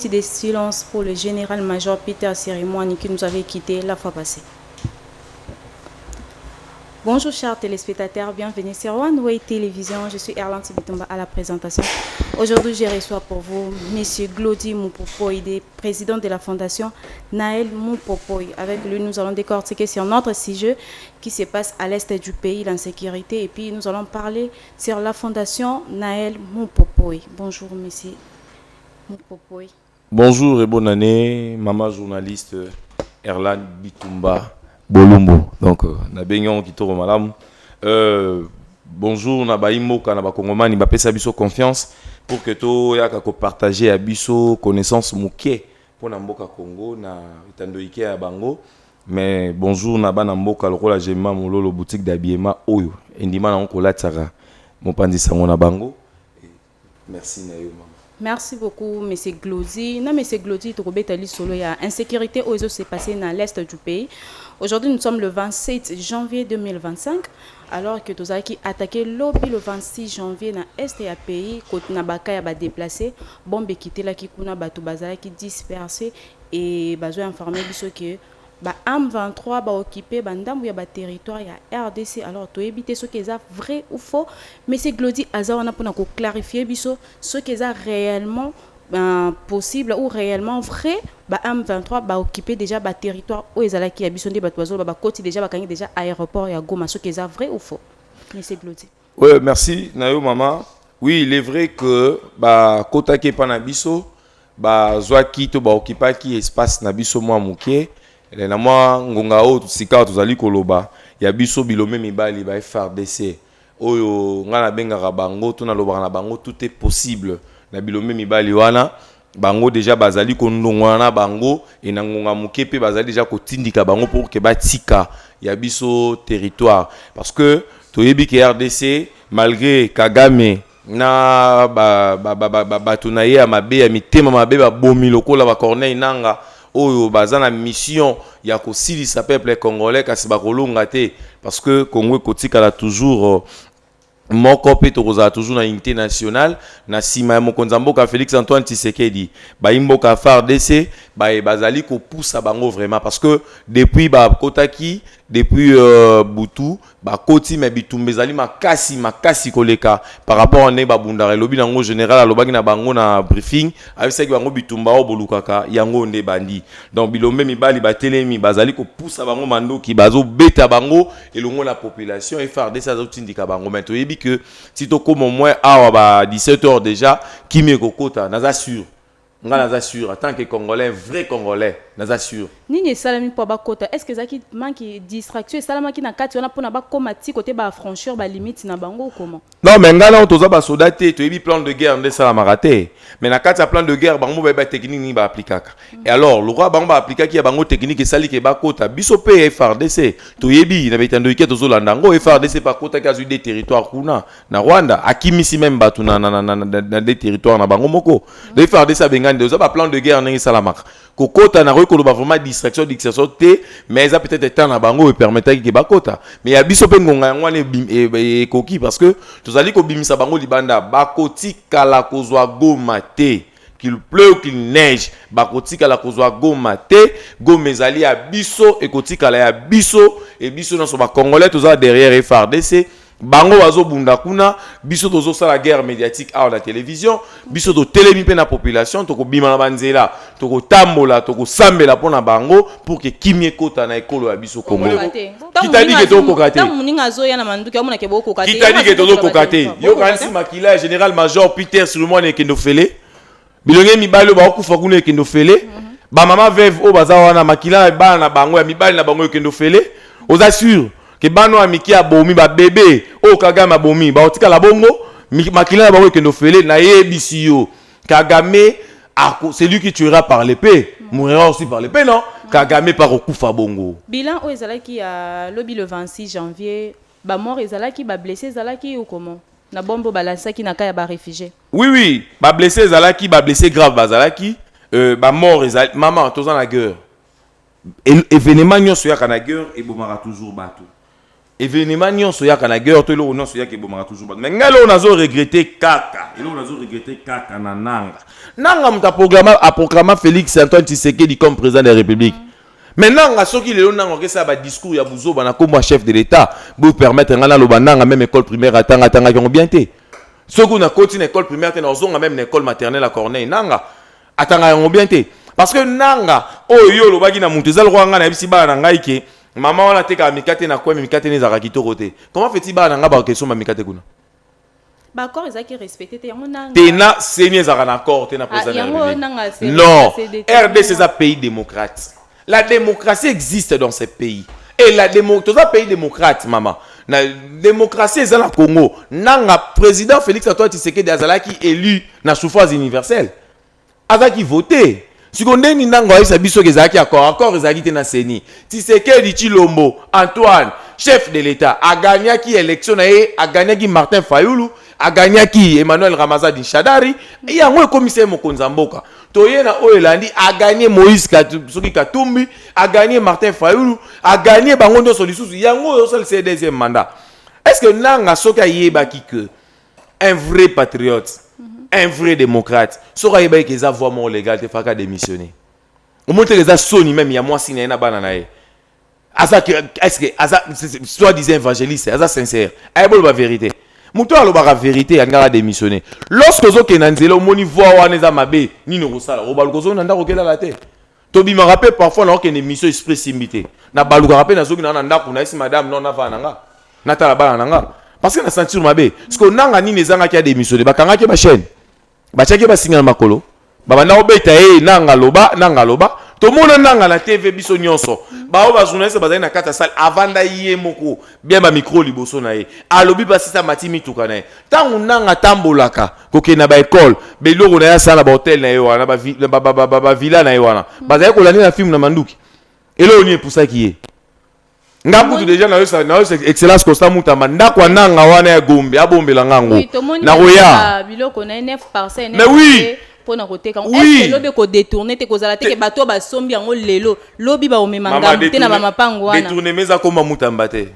minute de silence pour le général-major Peter Cérémoine qui nous avait quittés la fois passée. Bonjour chers téléspectateurs, bienvenue sur One Way Télévision. Je suis Erland Bitumba à la présentation. Aujourd'hui, je reçois pour vous M. Glody Moupopoy, président de la fondation Naël Moupopoy. Avec lui, nous allons décortiquer sur notre sujet qui se passe à l'est du pays, l'insécurité. Et puis, nous allons parler sur la fondation Naël Moupopoy. Bonjour M. Moupopoy. Bonjour et bonne année, maman journaliste Erland Bitumba. Bolumbo, donc na benyon qui toro malam. Bonjour na baimo kana ba kongomani ba pesa biso confiance pour que to ya ka partager à biso connaissance muke pour na mboka Congo na itando ike ya bango. Mais bonjour na bana mboka lokola jema mololo boutique d'habillement oyo endima na onkola tsaka mopandi sango na bango. Merci na yo maman. Merci beaucoup, M. Glody. Non, M. Glody, il y a insécurité où s'est passé dans l'est du pays. Aujourd'hui, nous sommes le 27 janvier 2025, alors que nous avons attaqué l'OPI le 26 janvier dans l'est du pays, côté Nabaka a déplacé, bombe quitté la qui kuna batu bazala qui dispersé et bazo informé que AM23 va occuper bandambu ya ba territoire ya RDC. Alors to éviter ce qui est vrai ou faux, mais c'est Glody Azawana pour nous clarifier biso ce qui est réellement possible ou réellement vrai. AM23 va occuper déjà ba territoire où ezala qui habitent des batoiseaux ba côté déjà ba gagner déjà aéroport ya Goma. Ce qui est vrai ou faux, mais c'est Glody. Oui, merci Nayo maman. Oui, il est vrai que ba kota ke pa na biso ba zwaki to ba occuper qui espace na biso moi muke. Na mwa ngonga o sika tozali koloba ya biso bilome mibali ba FRDC oyo ngana benga bango to na loba na bango tout est possible na bilome mibali wana bango déjà bazali kondongwa na bango et na ngonga muke pe bazali déjà kotindika bango pour que batika ya biso territoire parce que toyebi ke RDC malgré Kagame na batunaye ya mabe ya mitema mabe ba bomi lokola ba Corneille Nanga oyo bazana mission ya kosilisa peuple congolais kasi bakolonga te parce que Congo kotikala toujours moko pe tokozala toujours na unité nationale na sima ya mokonzi mboka Félix Antoine Tshisekedi ba imboka FARDC bazali ko poussa bango vraiment parce que depuis ba kotaki depuis Boutou ba koti me bitumbe zali makasi koleka par rapport ne ba bundare lobi nango général alobaki na bango na briefing avec bango bitumba o bolukaka yango nde bandi donc bilombe mibali batelemi bazali ko poussa bango mandoki bazo beta bango elongo la population et FARDC azotindika bango mais toyebi que si to comme au moins à 17h déjà qui me kokota naza sûr en tant que Congolais, vrai Congolais, nous assure. Nini salami pour bakota. Est-ce que zaki manque distraction? Salama qui na kati on a pour na bakomati côté ba franchir ba limite na bango ou comment? Non mais ngala on toza ba sodaté, tu ebi plan de guerre ndé salama raté. Mais na kati plan de guerre bango ba technique ni ba appliquer. Et alors le roi bango ba appliquer qui bango technique et sali ke bakota. Biso pe FARDC. Tu ebi na betando ike tozo landango FARDC pa kota kazu des territoires kuna na Rwanda akimisi même batu na des territoires na bango moko. Le FARDC benga ndé ba plan de guerre ndé salama. Kokota na reko ba vraiment distraction te mais ça peut-être temps na bango et permettre que bakota mais ya biso pe ngonga ngwane e koki parce que tozali ko bimisa bango libanda bakoti kala kozwa Goma te qu'il pleut ou qu'il neige bakoti kala kozwa Goma te Goma ezali ya biso e koti kala ya biso et biso na so ba congolais toza derrière FARDC bango bazo bunda kuna biso tozo sala guerre médiatique à la télévision biso to telemi pe na population to ko bima na banzela to ko tambola to ko sambela pona bango pour que kimie kota na ekolo ya biso Congo kitadi ke to kokate muninga zo ya na manduki amuna ke boko kokate kitadi ke to kokate yo kansi makila général major Peter Solomon ekendo fele bilonge mibalo ba okufa kuna ekendo fele ba mama veuve o baza wana makila ba na bango ya mibali na bango ekendo fele aux assure que bano amiki abomi ba bébé o Kagame abomi ba otika la bongo makila ba wekendo fele na yebisi yo Kagame c'est lui qui tuera par l'épée mourra aussi par l'épée non Kagame par okufa bongo bilan o ezalaki ya lobby le 26 janvier ba mort ezalaki ba blessé ezalaki ou comment na bombo balasaki na kaya ba réfugié oui ba blessé ezalaki ba blessé grave bazalaki ba mort ezalaki maman toza na guerre événement nyonso ya kana guerre et bomara toujours bato événement nyonso ya kana guerre to lo nyonso ya ke bomaka toujours mais ngalo on azo regretter kaka et on azo regretter kaka na nanga muta programme Félix Antoine Tshisekedi comme président de la République. Maintenant soki lelo nanga ke ça ba discours ya buzoba na comme chef de l'état pour permettre ngana lo bananga même école primaire atanga qui bien té. Soki na continue école primaire té na zonga même école maternelle à Corneille nanga atanga yango bien té. Parce que nanga oyo lo bagi na mutu ezalo kwanga na bisi ba na ngai ke maman wana te ka mikate na kwa mikate ne zaka kitoko te. Comment fait-il ba na nga ba question ma mikate kuna? Ba accord ezaki respecté te yango nanga. Te na seigneur zaka na accord te na président. Non, RDC c'est un pays démocrate. La démocratie existe dans ce pays. Et la démocratie, un pays démocrate, maman. La démocratie est dans le Congo. Nanga président Félix Antoine Tshisekedi azalaki élu na suffrage universel. Azaki voté. Si on est ni nanga isa biso kezaki accord ezaki na seni. Tshisekedi Tshilombo Antoine, chef de l'État, a gagné qui élection a gagné qui Martin Fayulu, a gagné qui Emmanuel Ramazani Shadari, et yango e commissaire Mokonza Mboka. Toyena Oyelandi a gagné Moïse Katumbi, a gagné Martin Fayulu, a gagné Bangondo Solisusu, yango c'est le deuxième mandat. Est-ce que nanga soka yebaki que un vrai patriote, un vrai démocrate, sera yebaki que ça voix mon légal te faka démissionner. Au moins que ça sonne même il y a moi siné na bananae. Est-ce que soit disant évangéliste, ça sincère. Ay bolo ba vérité. Muto alobaka vérité yanga démissionner. Lorsque zo kenanzela omoni voix wana za mabe ni no kosala. Obaluko zo nanda kokela la te. Tobi me rappelle parfois na okene émission express imité. Na baluka rappelle na zo na ndako na isi madame non na va nanga. Na tala bana nanga. Parce que na sentir mabe. Parce que nanga ni nezanga ki a démissionner. Bakanga ki ba chaîne. Ba chaki ba signal makolo. Baba na obeta nanga loba. Tout le monde nanga na TV biso nyonso. Ba o ba journaliste bazali na kata salle avant da yé moko bien ba micro liboso na ye. Alobi ba sita matimi tukana. Tangu nanga tambolaka koke na ba école, be loko na ya sala ba hotel na ye wana ba villa na ye wana. Bazali ko lani na film na manduki. Elo ni pour ça qui est. Ngabutu déjà na yo excellence constant mutamba ndakwa nanga wana ya gombe abombela ngango. Na roya. Biloko na 9 parcelles. Mais oui. Pour na côté quand est-ce que lobi ko détourner te ko zala te ke bato ba sombi yango lelo lobi ba omemanga te na ba mapango wana détourner meza koma mutamba te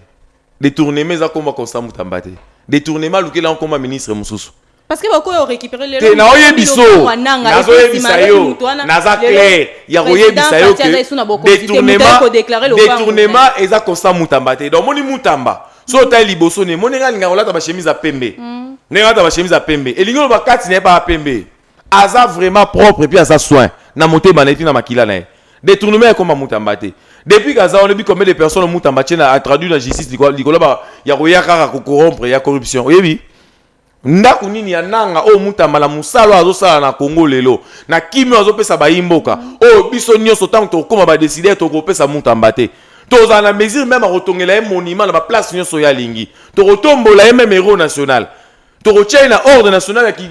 détourner meza koma constant mutamba te détournement lukela koma ministre mususu parce que bako récupérer lelo te na oyebiso nazo yebisa yo naza clair ya oyebisa yo que détournement eza constant mutamba te donc moni mutamba so ta liboso ne moni nga linga olata ba chemise a pembe ne ngata ba chemise a pembe elingo ba kati ne ba pembe aza vraiment propre et puis aza soin na moté baneti na makila na détournement comme mutamba te depuis kaza on a vu combien de personnes mutamba tena a traduit la justice likolo ba ya koya kaka ko corrompre ya corruption oyebi ndaku nini ya nanga o mutamba la musalo azo sala na Congo lelo na kimi azo pesa ba imboka o biso nyonso tant to koma ba décider to ko pesa mutamba te toza na mesure même a retongela un monument na ba place nyonso ya lingi to retombola même héros national. Torotia na ordre national qui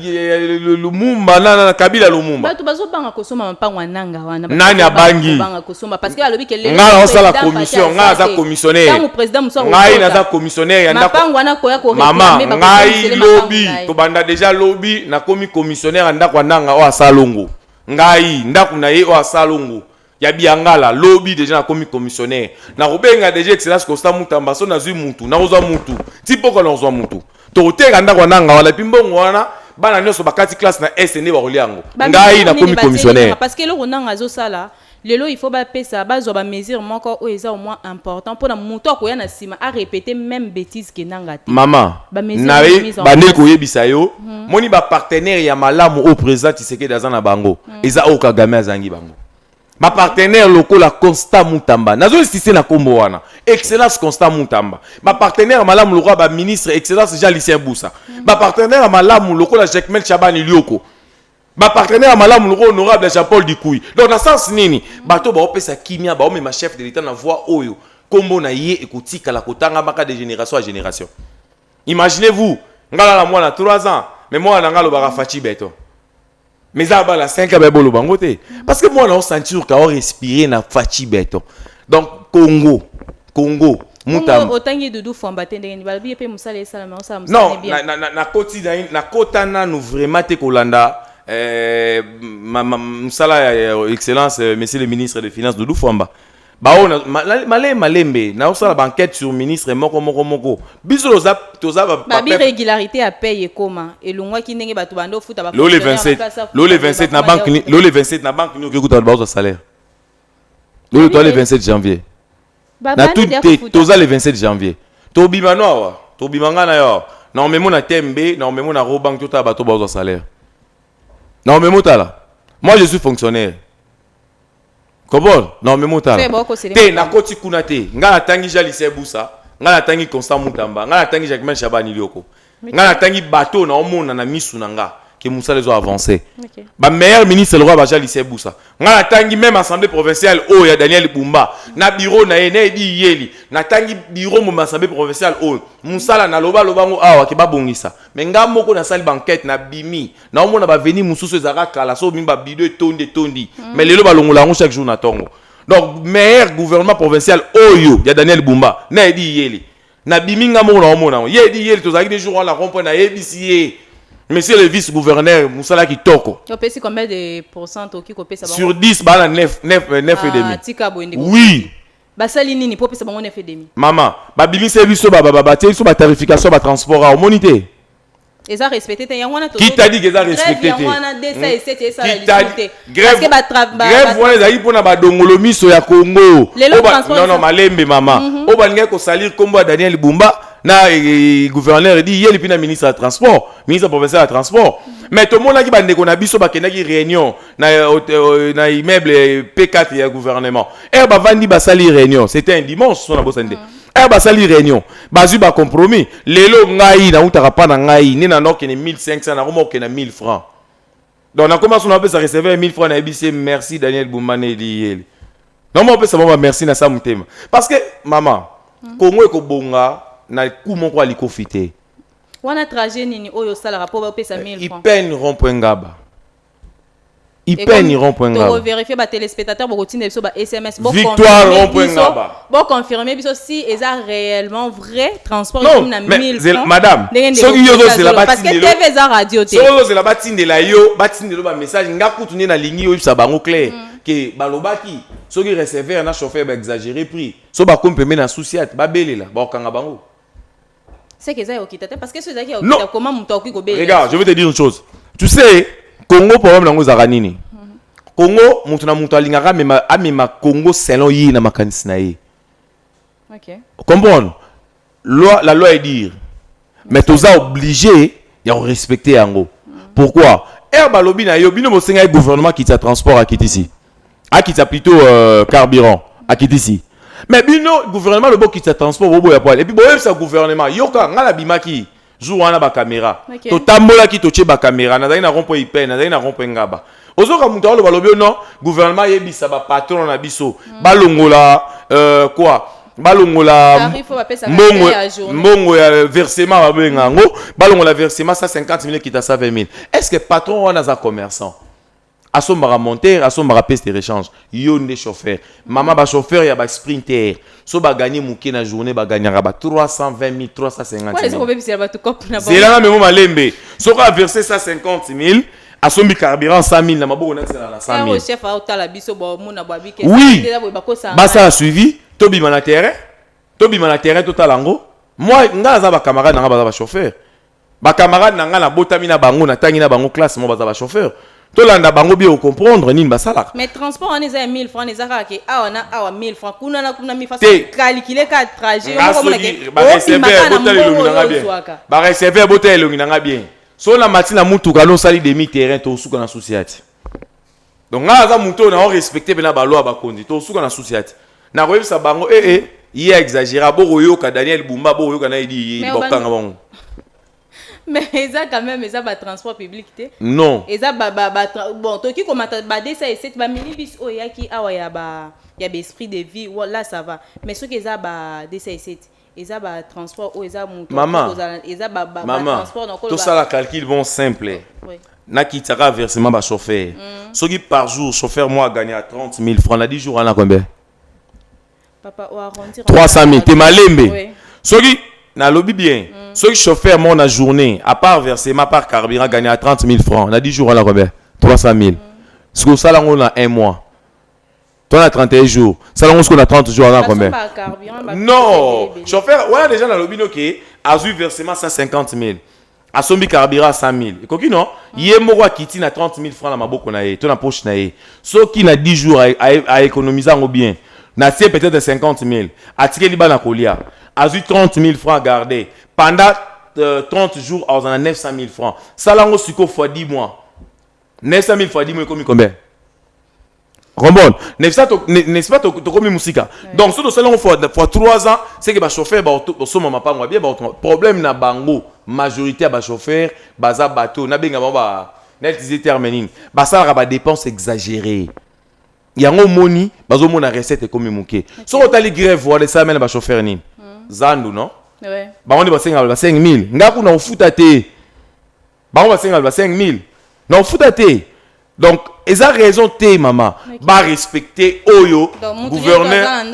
Lumumba na Kabila Lumumba. Bato bazo banga kosoma mpango nanga wana. Nani abangi? Banga kosoma parce que alobi que les ngala osala commission, ngala za commissionnaire. Tango président muso ngai na za commissionnaire ya ndako. Mpango wana koya ko réclamer ba ngai lobby to banda déjà lobby na komi commissionnaire ndako nanga o asalongo. Ngai ndako na ye o asalongo. Ya biangala lobby déjà na komi commissionnaire. Na robenga déjà excellence constant mutamba so na zui mutu, na ozwa mutu. Tipoko na ozwa mutu. Toteka ndako nanga wala pimbongo wana bana nyoso bakati classe na SND ba koliango ngai na komi commissionnaire parce que le ronanga zo sala lelo il faut ba pesa bazo ba mesure moko o eza au moins important pour na muto ko ya na sima a répéter même bêtise que nanga te maman na ba ndeko yebisa yo moni ba partenaire ya malamu au président Tshisekedi azana bango eza o Kagame azangi bango ma partenaire local la Constant Mutamba nazo insisté na kombo wana excellence Constant Mutamba ma partenaire malamu local ba ministre excellence Jean-Lucien Boussa ma partenaire malamu local la Jacmel Chabani Lioko ma partenaire malamu local honorable Jean-Paul Dikoui donc dans sens nini bato ba opesa kimia ba o ma chef de l'état na voix oyo kombo na ye ekotika la kotanga maka de génération à génération imaginez-vous ngala la moi na 3 ans mais moi na ngalo ba Fachi Beto. Mais ça va la 5 ans bolo bangote parce que moi on sentir qu'on respirer na Fachi Beto. Donc Congo mutam otangi dudu fomba tende ni balbi pe musale sala mais on ça non na koti na kotana nous vraiment te kolanda musala excellence monsieur le ministre des finances dudu fomba baona malembe na osala banquête sur ministre moko biso toza ba irrégularité à paye koma elongwa ki ndenge bato bando futa ba le 27 na banque le 27 na banque ni okuta ba salaire le 27 janvier na tout toza le 27 janvier to bimano awa to bimanga na yo na omemo na tembe na omemo na robank tota bato ba salaire na omemo tala moi je suis fonctionnaire. Comment? Non, mais mon talent. Te na koti kuna te. Nga na tangi Jalise Boussa. Nga na tangi Constant Moutamba. Nga na tangi Jacquemin Chabani Lioko. Nga na tangi bateau na omona na misu nanga. Que Moussa les a avancé. Ba meilleur ministre le roi ba Jalise Boussa. Nga na tangi même assemblée provinciale o ya Daniel Bumba. Na bureau na ene di yeli. Na tangi bureau mo assemblée provinciale o. Moussa la na loba ngo awa ke ba bongisa. Mais nga moko na salle banquette na bimi. Na omona ba venir mususu ezaka kala so bimba bido tondi. Mais lelo ba longola ngo chaque jour na tongo. Donc meilleur gouvernement provincial oyo ya Daniel Bumba na di yeli. Na bimi nga moko na omona. Ye di yeli tozaki des jours la rond-point na yebisi. Monsieur le vice-gouverneur Moussala Kitoko. Tu combien de pourcents sur 10, bah 9,5. Oui. Basali nini pour pesa bango 9,5. Maman, ba bimi service so ba tarification ba transport a monité. Ils ont respecté qui t'a dit qu'ils ont respecté grève voilà zaï pour na ba dongolo miso ya Congo. Non malembe maman. O ba linga ko salir kombo Daniel Bumba. Na gouverneur dit il est ministre de transport, ministre provincial de transport. Mais tout le monde qui bande qu'on a biso ba kenaki réunion na immeuble P4 ya gouvernement. Ba vandi ba sali réunion, c'était un dimanche son abosande. Ba sali réunion, bazu ba compromis. Lelo ngai na utaka pa na ngai ni na noke ni 1500 na romo ke na 1000 francs. Donc on commence on a ça recevoir 1000 francs na BC merci Daniel Boumane li. Non on peut savoir merci na sa mutema. Parce que maman, Congo e ko bonga na kumo kwa likofite. Wana trajet nini oyo sala rapport ba pesa 1000 francs. Ipen rond-point ngaba. Ipen rond-point ngaba. To vérifier ba téléspectateurs bo continue biso ba SMS bo Victoire rond-point ngaba. Bo confirmer biso si eza réellement vrai transport na 1000 francs. Madame, soki yo zo la parce que TV za radio te. Soki zo la batindela yo, batindelo ba message ngakutuni na lingi yo sa bango clair que balobaki soki receveur na chauffeur ba exagérer prix. So ba complément na souciat ba belela ba okanga bango. C'est que ça est okita parce que ceux qui okita comment muto ko be. Regarde, je vais te dire une chose. Tu sais, Congo problème nango zaka nini? Congo mutu na mutu alingaka amema Congo selon yi na makanisi na ye. OK. Comprendre? La loi est dire mais tu es obligé de respecter yango. Pourquoi? Balobi na yo bino mosenga gouvernement qui t'a transport à Kitisi. À qui t'a plutôt carburant à Kitisi. Mais bino gouvernement le beau qui t'a transport au bout ya poil et puis boye ça gouvernement yoka ngala bimaki jour wana ba caméra to tambola ki to che ba caméra na na rompo ipen na rompo ngaba ozoka mutu lo balobi non gouvernement yebisa ba patron na biso balongola quoi balongola mbongo ya versement ba bengango balongola versement 150 000 qui t'a 120 000 est-ce que patron wana za commerçant asomba monter asomba peste de rechange yo ne chauffeur maman ba chauffeur ya ba sprinter so ba gagner muke na journée ba gagnera ba 320 000 350 000 c'est là même malembe so ka verser 150 000 asombi carburant 100 000 na maboko na 100 000 chef a otala biso bo muna ba bike oui ba ça a suivi to bima na terrain totalango moi nga za ba camarade na ba chauffeur ba camarade na nga na botami na bango na tangi na bango classe mo ba chauffeur to landa bango bien comprendre nini basala mais transport on est 1000 francs les araki awa 1000 francs kuna 1000 francs calculer ka trajet ba receveur botel longi na bien so na matina mutuka no sali demi terrain to suka na société donc nga za muto na respecter bena ba loi ba kondi to suka na société na koyebisa bango il exagéra bo yoka Daniel Bumba bo yoka na idi bokanga bango. Mais ça quand même ça ba transport public té non et ça bon to ki komata ba desa et cette ba minibus o ya ki awa ya ba esprit de vie là ça va mais ce que ça ba desa et cette et ça ba transport o ça muto et ça ba transport donc tout ça la calcul bon simple oui na ki tara versement ba chauffeur ce qui par jour chauffeur moi gagner à 30 000 francs la 10 jours on a combien papa o arrondir 300 000 te malembe ce qui na lobby bien ceux qui chauffeur mon la journée à part versement par carburant gagner à 30 000 francs on a 10 jours on a combien 300 000 ce que ça là on a un mois Toi, on a 31 jours. Ça, on a 30 jours. On a combien? Non. Non. Chauffeur, ouais, déjà dans le bino qui a eu versement 150 000. A sombi carburant 100 000. Et quoi non? Yé moro kiti na 30 000 francs na maboko na ye. Toi na poche na ye. So qui na 10 jours à économiser en bien. Na c'est peut-être 50 000. A tiré liba na kolia. A eu 30 000 francs à garder. Pendant 30 jours, on a 900 000 francs. Ça là, on a fois 10 mois. 900 000 fois 10 mois, combien? Rombon, n'est-ce pas comme musique. Donc, ce que nous faisons fois 3 ans, c'est que les chauffeurs, ce moment pas bien, problème na bango, majorité des chauffeurs, baza bateau, na benga ba, net disait terminé. Ça a des dépenses exagérées. Il y a un money, bazo mona recette comme muké. Si on a les grèves, voilà ça mène les chauffeurs ni. Zandu non? Ouais. On est 5 000. Ngaku na ufutate. On va 5 000. Na ufutate. Donc, ils ont raison, maman. Va respecter Oyo, gouverneur.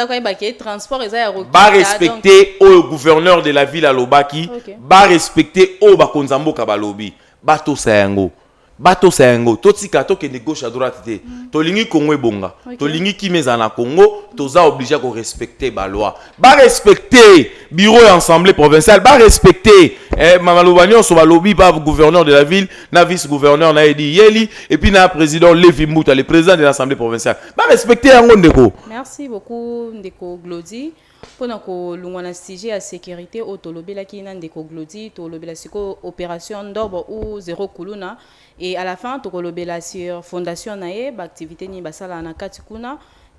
Va respecter Oyo, gouverneur de la ville à Lobaki. Va respecter Oyo, Bakonzambo Kabalobi. Bato Sayango. Bato Sayango. Totika, toke de gauche à droite. Tolingi Kongo Bonga. Tolingi Kimeza na Congo. Toza obligé de respecter la loi. Va respecter bureau et assemblée provinciale. Va respecter Mamalobani, on se va lobby par gouverneur de la ville, na vice-gouverneur na Edi Yeli, et puis na président Levi Mouta, le président de l'assemblée provinciale. Va respecter un Ndeko. Merci beaucoup Ndeko Glody. Pour nous sujet à sécurité au tolobela qui n'a Ndeko Glody, tolobela siko opération d'orbe ou zéro kuluna et à la fin tolobela sur fondation nae, activité ni basala na katikuna,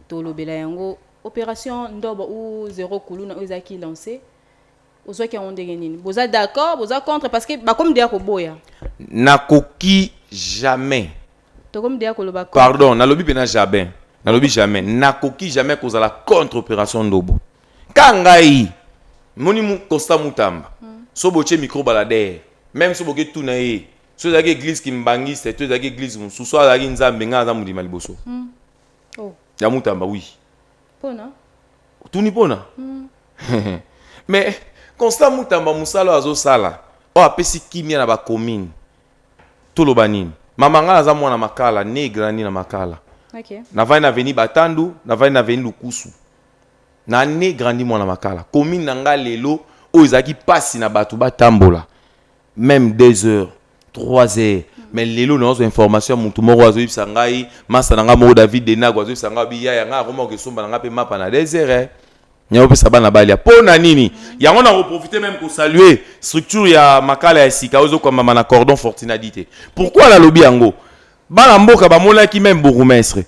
tolobela yango opération d'orbe ou zéro kuluna ozaki lancé. Vous êtes d'accord, vous êtes contre parce que comme dia ko boya. Nakoki jamais. Pardon, na lobi pena jamais. Na lobi jamais. Nakoki jamais cause la contre opération Ndobo. Kangai moni mu Constant Mutamba. So boche micro balader. Même so boke tout na ye. So za église ki mbangi, c'est tout za église mu. So za nzambe nga za mu di maliboso. Oh. Ya Mutamba oui. Pona. Tout ni pona. Mais Constant Mutamba musalo azo sala. O apesi kimia na ba commune. Tolobanini. Mama nga za mwana makala, negra ni na makala. OK. Na vai na veni Batandu, na vai na veni Lukusu. Na negra ni mwana makala. Commune nanga lelo o ezaki pasi na batu batambola. Même 2 heures, 3 heures. Mais lelo na zo information mutu moko azo yibisa ngai, masa nanga mo David Denago azo yibisa ngai biya ya nga roma ke somba nanga pe mapa na 2 heures. Nyawo pe sabana balia pona nini yango na profiter même pour saluer structure ya makala ya sika ozo kwa mama na cordon fortunadité. Pourquoi la lobby yango bana mboka ba mona ki même bourgmestre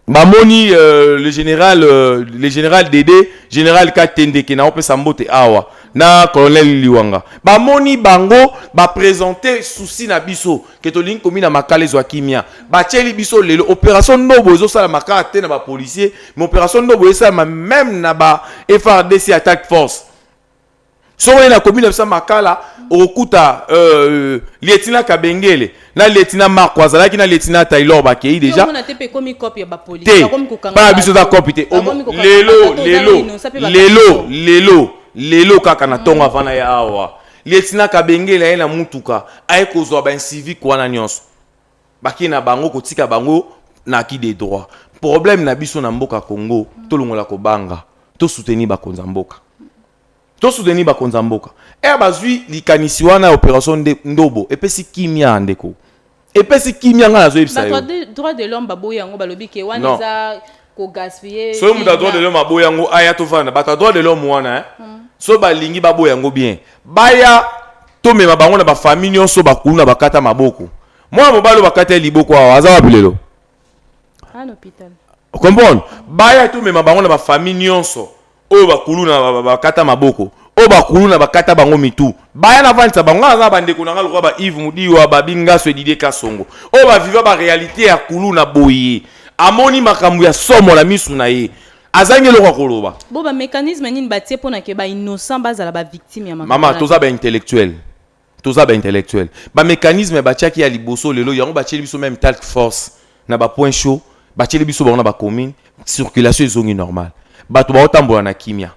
ba moni le général Dédé général Katende ki na ope sambote awa na colonel Liwanga ba moni bango ba présenter souci na biso ke to link komi na makala zo kimia ba tcheli biso lelo opération Ndobo zo sala makala te na ba policier mais opération Ndobo esa même na ba FRDC attack force so na commune sa makala okuta lieutenant Kabengele na lieutenant Marco azalaki na lieutenant Taylor bakei déjà on a te komi copie ba police ba komi kokanga ba biso za copie lelo kaka na tonga vana ya awa lieutenant Kabengele ya na mutuka ay kozwa ba civique wana nyonso baki na bango kotika bango na ki des droits problème na biso na mboka Congo to longola ko banga to soutenir ba konza mboka to soutenir ba konza mboka bazui likanisi wana opération Ndobo epesi kimia ndeko epesi kimia nga nazo yebisa yo droit de l'homme baboya yango balobi ke wana za ko gaspiller so mu droit de l'homme baboya yango aya to vana ba droit de l'homme wana so balingi baboya yango bien baya to mema bango na ba famille nyonso bakuna bakata maboko mwa mobalo bakata liboko aza wapilelo à l'hôpital comprendre baya to mema bango na ba famille nyonso oyo bakuluna bakata maboko o bakuluna bakata bango mitu baya na vantsa bango aza bandeko nanga lokwa ba Yves Mudiwa ba Binga Swedide Kasongo o ba viva ba réalité ya kuluna boye amoni makambu ya somo la misu na ye azangi lokwa koloba bo ba mécanisme nini batie pona ke ba innocent bazala ba victime ya mama toza ba intellectuel ba mécanisme batiaki ya liboso lelo yango batieli biso même task force na ba point chaud batieli biso bango na ba commune circulation ezongi normal bato ba otambola na kimia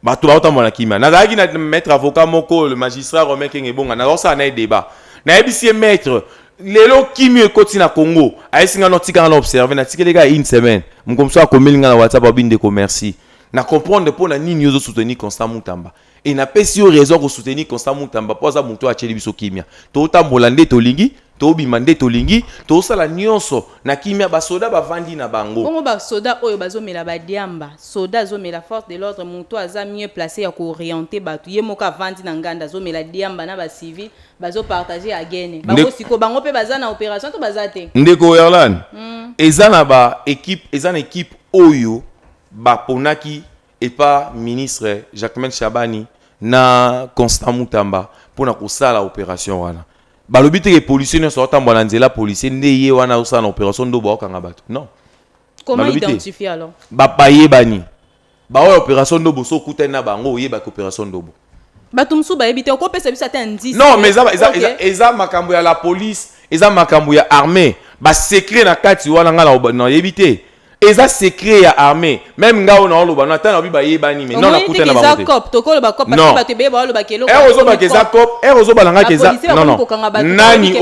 bato ba otambola na kimia nazalaki na maître avocat moko le magistrat Romain Kengebonga na ça na débat na ebisi maître lelo kimi ekoti na Congo ayesinga no tika na observer na tika lega une semaine mkomso akomelinga na WhatsApp abinde ko merci na comprendre pour na nini yozo soutenir Constant Mutamba et na pesi yo raison ko soutenir Constant Mutamba poza muto acheli biso kimia to tambola nde to lingi to bimande to lingi to sala nyonso na kimia basoda bavandi na bango bongo basoda oyo bazomela badiamba soda azomela force de l'ordre muto aza mieux placé ya ko orienter batu ye moka vandi na nganda azomela diamba na ba civil bazo partager agene bango siko bango pe baza na opération to bazate ndeko Erlan eza na ba équipe oyo baponaki epa ministre Jacquemain Chabani na Constant Mutamba pona kosala opération wana balobi te ke policier ne sorta mbona nzela policier nde ye wana osala opération ndo ba okanga bato non comment identifier alors ba paye bani ba opération ndo bo so kuta na bango ye ba opération ndo bo bato msu ba ebite ko pesa bisa ta indice non mais eza makambo ya la police eza makambo ya armée ba secret na kati wana ngala na yebite eza secret ya armée même ngao na oloba na tana biba yebani mais non na kuta na ba cop to ko ba cop parce que ba te be ba oloba kelo ozo ba keza cop ozo ba langa keza non nani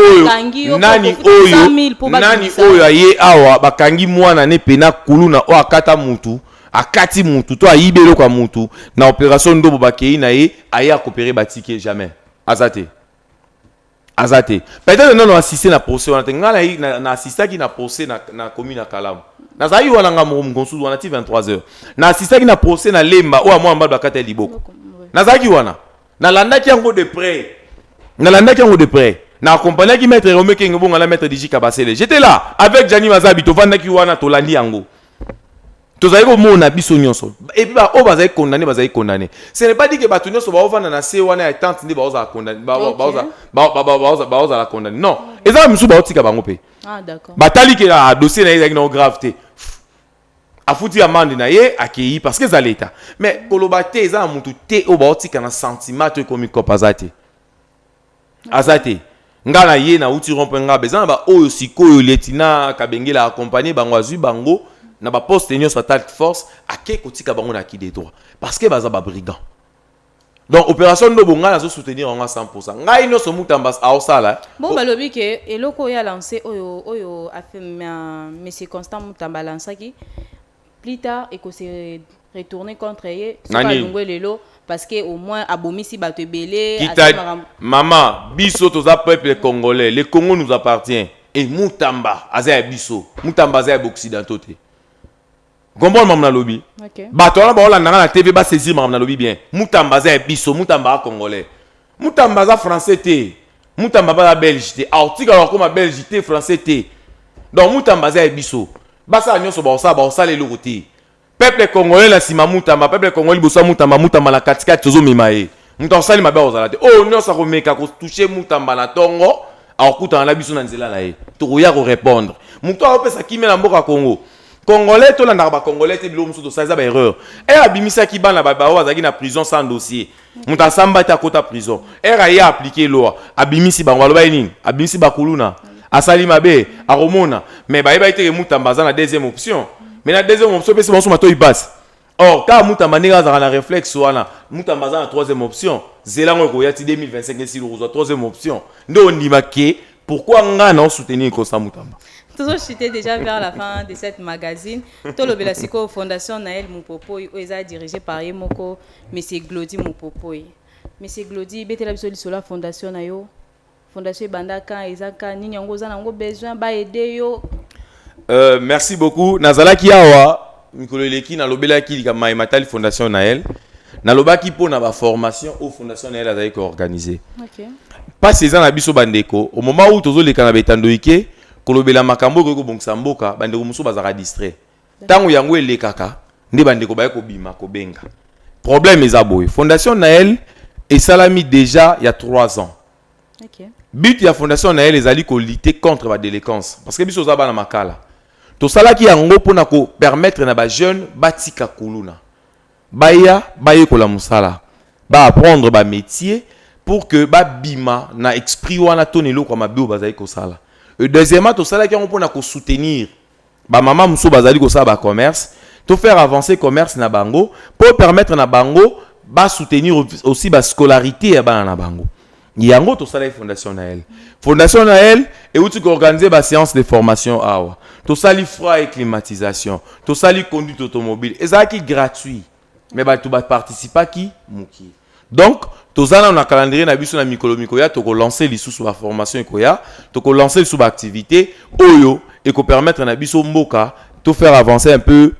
oyo aye awa bakangi mwana ne pena kuluna o akata mutu akati mutu to ayibelo kwa mutu na opération ndobo bakei na ye aye akopérer batike jamais azate peut-être non assister na procès wana ngala na assistaki na procès na commune Kalamu na zayi wana ngamo mgonsu wana ti 23h na assistaki na procès na Lemba o amwa mbalo bakata liboko na zaki wana na landaki yango de près na accompagnaki maître Romeke ngobonga la maître Diji Kabasele j'étais là avec Jani Mazabi to vandaki wana to landi yango tozali komona biso nyonso et puis ba o bazali condamné ce n'est pas dit que bato nyonso ba ovanda na se wana ya tante ndi ba oza condamné ba oza la condamné non eza misu ba otika bango pe d'accord batali ke la dossier na ezaki na gravité afuti amande na ye akei parce que za l'état mais koloba te eza mutu te o ba otika na sentiment to komi kopazate azate ngala ye na uti rompenga bezana ba oyo sikoyo letina kabengela accompagner bango azui bango na ba poste union sur task force ake kotika bango na ki des droits parce que baza ba brigand donc opération ndo bonga na zo soutenir en 100% ngai no so Mutamba a osala bon balobi ke eloko ya lancé oyo afirma monsieur Constant Mutamba lancaki plus tard et que se retourner contre ye so ba lungwe lelo parce que au moins abomisi bato belé maman biso toza peuple congolais le Congo nous appartient et Mutamba aza biso Mutamba aza occidentaux te Gombon mamna lobby. Bato na ba na na TV ba saisir mamna lobby bien. Mutamba za biso, Mutamba congolais. Mutamba za français te. Mutamba ba belge te. Article alors comme belge te français te. Donc Mutamba za biso. Ba sa nyonso ba osa le lokote. Peuple congolais la sima Mutamba, peuple congolais bosa Mutamba la katika tozo memaye. Mutamba sali mabe ozala te. Oh nyonso ko meka ko toucher Mutamba na tongo. Akuta na biso na nzela na ye. To ya ko répondre. Mutamba opesa kimela mboka Congo. Congolais to la narba congolais te bilo muso to ça ba erreur et abimisa ki bana ba azaki na prison sans dossier muta samba ta kota prison era ya appliquer loi abimisi bango aloba nini abimisi bakuluna asali mabe aromona mais ba eba ite Mutamba za na deuxième option mais na deuxième option pesi bonso mato ipasse or ka Mutamba ndinga za na réflexe wana Mutamba za na troisième option zelango ko yati 2025 si le troisième option ndo ndima ke pourquoi ngana on soutenir Constant Mutamba. Toujours chuté déjà vers la fin de cette magazine. Tolo Belasiko Fondation Naël Mupopoi, oeza dirigé par Yemoko, Monsieur Glody Mupopoi. Monsieur Glody, betela biso lisola fondation na yo. Fondation Bandaka ezaka nini yango za nango besoin ba aider yo. Merci beaucoup. Nazalaki awa mikolo eleki na lobelaki likama matali Fondation Naël. Na lobaki po na ba formation au Fondation Naël azali ko organiser. OK. Pas saison na biso bandeko, au moment où tozo leka na betandoike kolobela makambo ko bongisa mboka bandeko muso bazaka distrait tango yango elekaka ndi bandeko baye ko bima ko benga problème eza boy Fondation Naël esalami déjà il y a 3 ans. OK. But ya Fondation Naël ezali ko lutter contre la délinquance parce que biso za bana makala to salaki yango pona ko permettre na ba jeune batika kuluna baya baye ko la musala ba apprendre ba métier pour que ba bima na esprit wana tonelo kwa mabio bazali ko sala. Et deuxièmement, tout ça là qui on peut soutenir ba maman muso bazali ko sa ba commerce, to faire avancer commerce na bango pour permettre na bango ba soutenir aussi ba scolarité ya ba na bango. Yango to ça la Fondation Naël. Fondation Naël et où tu organiser ba séance de formation awa to sali froid et climatisation to sali conduite automobile et ça qui gratuit mais ba tu ba participer qui muki donc tozala na calendrier na biso na mikolo mikoya to ko lancer lisusu ba formation ekoya to ko lancer sous activité oyo et ko permettre na biso mboka to faire avancer un peu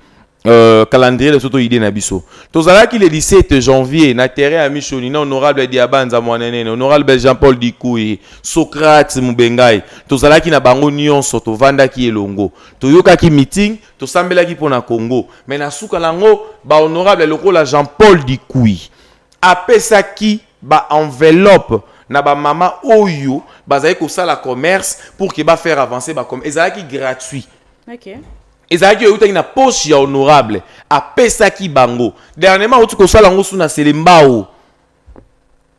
calendrier de soto idée na biso tozala ki le 17 janvier na terrain à Michoni na honorable Diabanza Mwanene honorable Jean-Paul Dikoui Socrate Mubengai tozala ki na bango nyonso to vanda ki elongo to yoka ki meeting to sambela ki pona Congo mais na suka lango ba honorable lokola Jean-Paul Dikoui apesa ki ba enveloppe na ba mama oyo bazali ko sala commerce pour que ba faire avancer ba comme ezala ki gratuit. OK. Ezaki yo uta na poche ya honorable apesa ki bango dernièrement utu ko sala ngo suna selembao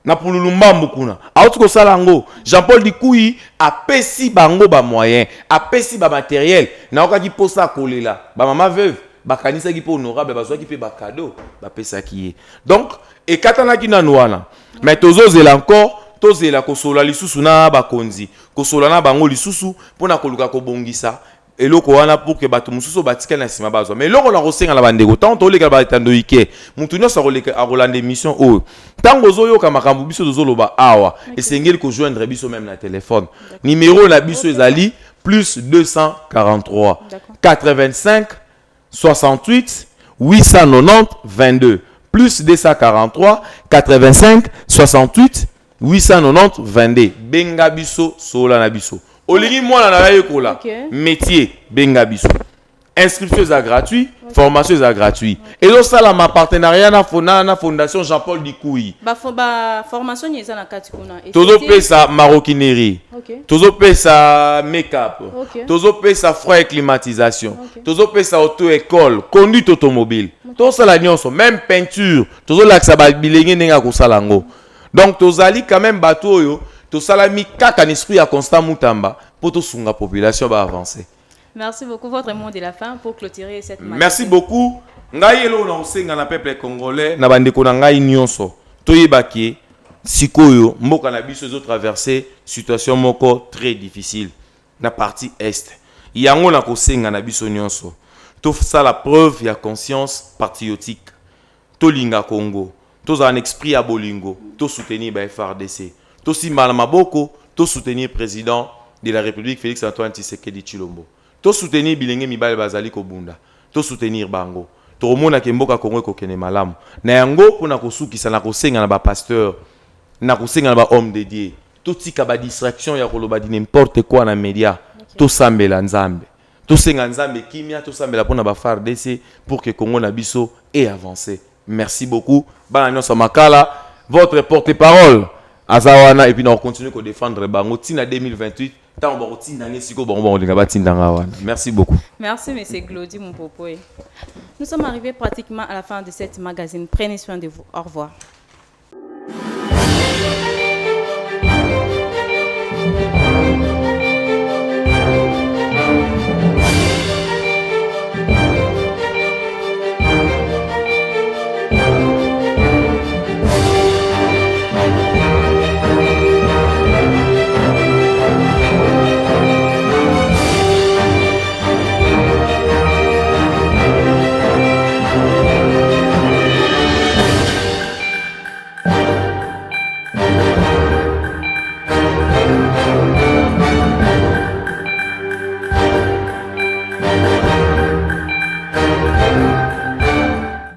na pululumba mbukuna autu ko sala ngo Jean-Paul Dikoui apesi bango ba moyen apesi ba matériel na okaki posa kolela ba mama veuve bakanisa ki po honorable bazwa ki pe ba cadeau ba pesa ki donc et katana ki na noana mais tozozela encore tozela ko sola lisusu na ba konzi ko sola na bango lisusu pona koluka ko bongisa et loko wana pour que bato mususu batika na sima bazwa mais loko na kosenga na bandeko tant to leka ba tando ike mutu nyoso koleka a rolande mission o tango zo yoka makambu biso zoloba awa esengeli ko joindre biso même na téléphone numéro na biso ezali plus 243 85 68 890 22 plus 243 85 68 890 22 benga biso sola na biso olingi mwana na yekola métier benga biso inscription est gratuit formation est gratuit et donc ça la ma partenariat na fondation Jean-Paul Dikoui ba formation ni na kati kuna tozo pesa maroquinerie tozo pesa make-up tozo pesa froid et climatisation tozo pesa auto école conduite automobile tout ça la nyonso même peinture tozo laksa ba bilenge nenga ko salango donc tozali quand même bato yo to salami kaka n'esprit à Constant Mutamba pour tout sunga population va avancer. Merci beaucoup. Votre mot de la fin pour clôturer cette matinée. Merci beaucoup. Ngai elo na osenga na peuple congolais na bandeko na ngai nyonso. Toyebaki sikoyo mboka na biso zo traverser situation moko très difficile na partie est. Yango na kosenga na biso nyonso. To ça la preuve ya conscience patriotique. To linga Congo. To un esprit à bolingo. To soutenir ba FARDC. Tosi Malamaboko, to soutenir président de la République Félix Antoine Tshisekedi Tshilombo. To soutenir Bilenge Mibale Bazali Kobunda. To soutenir Bango. To remona Kemboka Kongo Kokene Malamu. Na yango pona kosukisa na kosenga na ba pasteur, na kosenga na ba homme dédié. To tika ba distraction ya koloba di n'importe quoi na média. To sambela Nzambe. To senga Nzambe kimia to sambela pona ba FARDC pour que Congo na biso ait avancé. Merci beaucoup. Bana nyonso makala, votre porte-parole. Azawana et puis on continue à défendre bango tina 2028 tant on va tina siko bon linga batinda ngawana. Merci beaucoup. Merci monsieur Glody mon popo. Nous sommes arrivés pratiquement à la fin de cette magazine. Prenez soin de vous. Au revoir.